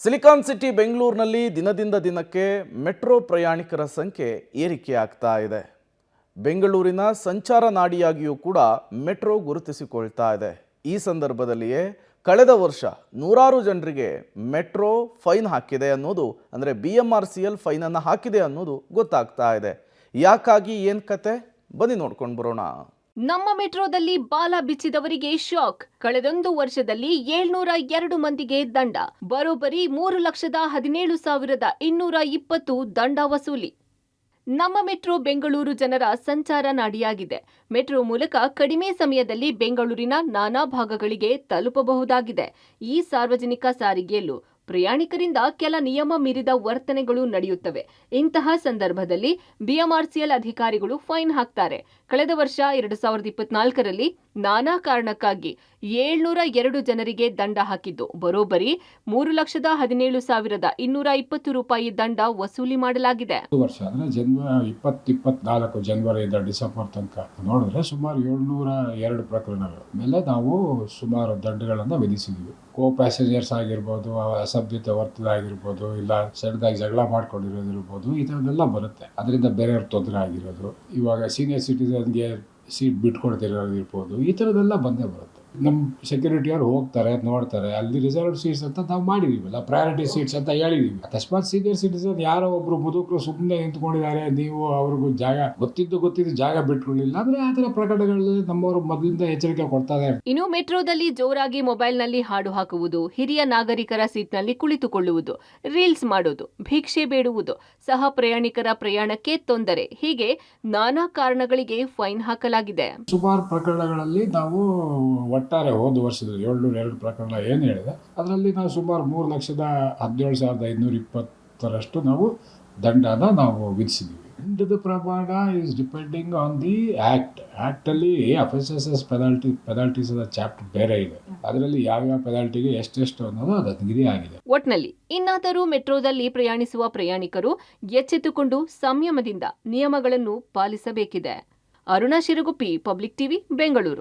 Silicon city ಬೆಂಗಳೂರಿನಲ್ಲಿ ದಿನದಿಂದ ದಿನಕ್ಕೆ ಮೆಟ್ರೋ ಪ್ರಯಾಣಿಕರ ಸಂಖ್ಯೆ ಏರಿಕೆಯಾಗ್ತಾ ಇದೆ. ಬೆಂಗಳೂರಿನ ಸಂಚಾರ ನಾಡಿಯಾಗಿಯೂ ಕೂಡ ಮೆಟ್ರೋ ಗುರುತಿಸಿಕೊಳ್ತಾ ಇದೆ. ಈ ಸಂದರ್ಭದಲ್ಲಿಯೇ ಕಳೆದ ವರ್ಷ ನೂರಾರು ಜನರಿಗೆ ಮೆಟ್ರೋ ಫೈನ್ ಹಾಕಿದೆ ಅನ್ನೋದು, ಅಂದರೆ BMRCL ಫೈನ್ ಅನ್ನು ಹಾಕಿದೆ ಅನ್ನೋದು ಗೊತ್ತಾಗ್ತಾ ಇದೆ. ಯಾಕಾಗಿ ಏನು ಕತೆ, ಬನ್ನಿ ನೋಡ್ಕೊಂಡು ಬರೋಣ. ನಮ್ಮ ಮೆಟ್ರೋದಲ್ಲಿ ಬಾಲ ಬಿಚ್ಚಿದವರಿಗೆ ಶಾಕ್. ಕಳೆದೊಂದು ವರ್ಷದಲ್ಲಿ 702 ಮಂದಿಗೆ ದಂಡ. ಬರೋಬ್ಬರಿ 3,17,220 ದಂಡ ವಸೂಲಿ. ನಮ್ಮ ಮೆಟ್ರೋ ಬೆಂಗಳೂರು ಜನರ ಸಂಚಾರ ನಾಡಿಯಾಗಿದೆ. ಮೆಟ್ರೋ ಮೂಲಕ ಕಡಿಮೆ ಸಮಯದಲ್ಲಿ ಬೆಂಗಳೂರಿನ ನಾನಾ ಭಾಗಗಳಿಗೆ ತಲುಪಬಹುದಾಗಿದೆ. ಈ ಸಾರ್ವಜನಿಕ ಸಾರಿಗೆಯಲ್ಲೂ ಪ್ರಯಾಣಿಕರಿಂದ ಕೆಲ ನಿಯಮ ಮೀರಿದ ವರ್ತನೆಗಳು ನಡೆಯುತ್ತವೆ. ಇಂತಹ ಸಂದರ್ಭದಲ್ಲಿ BMRCL ಅಧಿಕಾರಿಗಳು ಫೈನ್ ಹಾಕ್ತಾರೆ. ಕಳೆದ ವರ್ಷ 2024ರಲ್ಲಿ ನಾನಾ ಕಾರಣಕ್ಕಾಗಿ 702 ಜನರಿಗೆ ದಂಡ ಹಾಕಿದ್ದು ಬರೋಬ್ಬರಿ 3,17,220 ರೂಪಾಯಿ ದಂಡ ವಸೂಲಿ ಮಾಡಲಾಗಿದೆ. ವರ್ಷ ಅಂದ್ರೆ 2024 ಜನವರಿಯಿಂದ ಡಿಸೆಂಬರ್ ತನಕ ನೋಡಿದ್ರೆ ಸುಮಾರು 702 ಪ್ರಕರಣಗಳ ಮೇಲೆ ನಾವು ಸುಮಾರು ದಂಡಗಳನ್ನು ವಿಧಿಸಿದ್ವಿ. ಕೋ ಪ್ಯಾಸೆಂಜರ್ಸ್ ಆಗಿರ್ಬೋದು, ಅಸಭ್ಯತೆ ವರ್ತನೆ ಆಗಿರ್ಬೋದು, ಇಲ್ಲ ಸಣ್ಣದಾಗಿ ಜಗಳ ಮಾಡ್ಕೊಂಡಿರೋದಿರ್ಬೋದು, ಈ ಥರದ್ದೆಲ್ಲ ಬರುತ್ತೆ. ಅದರಿಂದ ಬೇರೆಯವ್ರ ತೊಂದರೆ ಆಗಿರೋದು, ಇವಾಗ ಸೀನಿಯರ್ ಸಿಟಿಸನ್ಗೆ ಸೀಟ್ ಬಿಟ್ಕೊಡ್ತಿರೋದಿರ್ಬೋದು, ಈ ಥರದ್ದೆಲ್ಲ ಬಂದೇ ಬರುತ್ತೆ. ನಮ್ಮ ಸೆಕ್ಯೂರಿಟಿಯವ್ರು ಹೋಗ್ತಾರೆ, ನೋಡ್ತಾರೆ, ಅಲ್ಲಿ ರಿಸರ್ವ್ಡ್ ಸೀಟ್ಸ್ ಅಂತ ನಾವು ಮಾಡಿದೀವಲ್ಲ, ಪ್ರಯಾರಿಟಿ ಸೀಟ್ಸ್ ಅಂತ ಹೇಳಿದೀವಿ. ಅಕಸ್ಮಾತ್ ಸೀನಿಯರ್ ಸಿಟಿಸನ್ ಯಾರೋ ಒಬ್ರು ಮುದುಕರು ಸುಮ್ಮನೆ ನಿಂತ್ಕೊಂಡಿದ್ದಾರೆ, ನೀವು ಅವ್ರಿಗೂ ಜಾಗ ಗೊತ್ತಿದ್ದು ಜಾಗ ಬಿಟ್ಕೊಳ್ಳಿಲ್ಲ ಅಂದ್ರೆ ಆ ಥರ ಪ್ರಕರಣಗಳಲ್ಲಿ ನಮ್ಮವರು ಮೊದಲಿಂದ ಎಚ್ಚರಿಕೆ ಕೊಡ್ತಾರೆ. ಇನ್ನು ಮೆಟ್ರೋದಲ್ಲಿ ಜೋರಾಗಿ ಮೊಬೈಲ್ನಲ್ಲಿ ಹಾಡು ಹಾಕುವುದು, ಹಿರಿಯ ನಾಗರಿಕರ ಸೀಟ್ನಲ್ಲಿ ಕುಳಿತುಕೊಳ್ಳುವುದು, ರೀಲ್ಸ್ ಮಾಡೋದು, ಭಿಕ್ಷೆ ಬೇಡುವುದು, ಸಹ ಪ್ರಯಾಣಿಕರ ಪ್ರಯಾಣಕ್ಕೆ ತೊಂದರೆ, ಹೀಗೆ ನಾನಾ ಕಾರಣಗಳಿಗೆ ಫೈನ್ ಹಾಕಲಾಗಿದೆ. ಸುಮಾರು ಪ್ರಕರಣಗಳಲ್ಲಿ ನಾವು ಒಟ್ಟಾರೆ ಹೋದ ವರ್ಷದ 702 ಪ್ರಕರಣ ಏನು ಹೇಳಿದೆ, ಅದರಲ್ಲಿ ನಾವು ಸುಮಾರು 3,17,520 ನಾವು ದಂಡನ ನಾವು ವಿಧಿಸಿದ್ದೀವಿ. ದಂಡದ ಪ್ರಮಾಣ ಈಸ್ ಡಿಪೆಂಡಿಂಗ್ ಆನ್ ದಿ ಆ್ಯಕ್ಟಲ್ಲಿ ಅಫೆನ್ಸಸ್ ಪೆನಾಲ್ಟೀಸ್ ಚಾಪ್ಟರ್ ಬೇರೆ ಇದೆ. ಅದರಲ್ಲಿ ಯಾವ್ಯಾವ ಪೆನಾಲ್ಟಿಗೆ ಎಷ್ಟೆಷ್ಟು ಅನ್ನೋದು ಅದು ನಿಗದಿ ಆಗಿದೆ. ಒಟ್ನಲ್ಲಿ ಇನ್ನಾದರೂ ಮೆಟ್ರೋದಲ್ಲಿ ಪ್ರಯಾಣಿಸುವ ಪ್ರಯಾಣಿಕರು ಎಚ್ಚೆತ್ತುಕೊಂಡು ಸಂಯಮದಿಂದ ನಿಯಮಗಳನ್ನು ಪಾಲಿಸಬೇಕಿದೆ. Aruna Shiraguppi, public TV, Bengaluru.